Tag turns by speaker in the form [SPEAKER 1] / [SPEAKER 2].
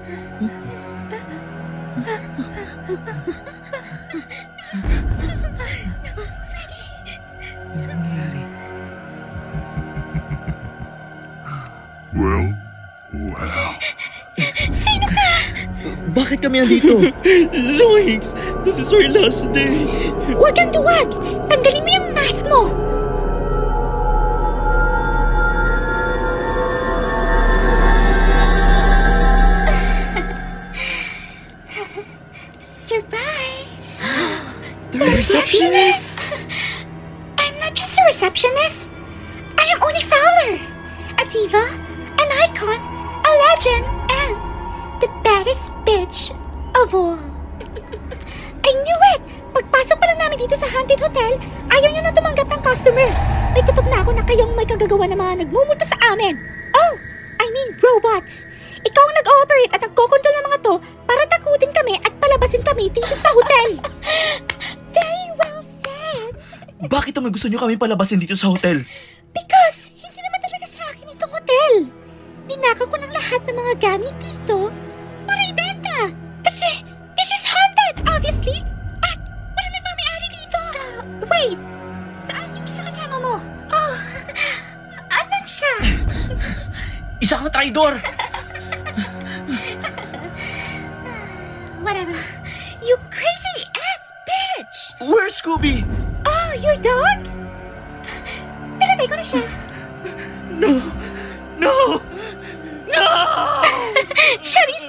[SPEAKER 1] Ano nangyari?
[SPEAKER 2] Well.
[SPEAKER 3] Sino ka?
[SPEAKER 1] Bakit kami andito?
[SPEAKER 4] Zoinks! This is our last day!
[SPEAKER 3] Huwag kang duwag! Tanggalin mo yung mask mo! Surprise!
[SPEAKER 1] The receptionist!
[SPEAKER 3] I'm not just a receptionist. I am Oni Fowler, a diva, an icon, a legend, and the baddest bitch of all. I knew it! Pagpasok pa lang namin dito sa Haunted Hotel, ayaw nyo na tumanggap ng customer. May kutob na ako na kayong may kagagawa na mga nagmumuto sa amin. Oh, I mean robots. Ikaw ang nag-ooperate at nagkokontrol ng mga to para takutin kami at palabasin kami dito sa hotel. Very well said.
[SPEAKER 1] Bakit naman gusto nyo kami palabasin dito sa hotel?
[SPEAKER 3] Because hindi naman talaga sa akin itong hotel. Ninakaw ko ng lahat ng mga gamit dito para ibenta. Kasi this is haunted, obviously. At walang nagmamay-ari dito. Wait, saan yung isa kasama mo? Oh, anan siya?
[SPEAKER 1] Isa kang traidor!
[SPEAKER 3] Whatever. You crazy ass bitch!
[SPEAKER 1] Where's Scooby?
[SPEAKER 3] Oh, your dog? Pinatay ko na siya.
[SPEAKER 1] No! No! No!
[SPEAKER 3] Sharice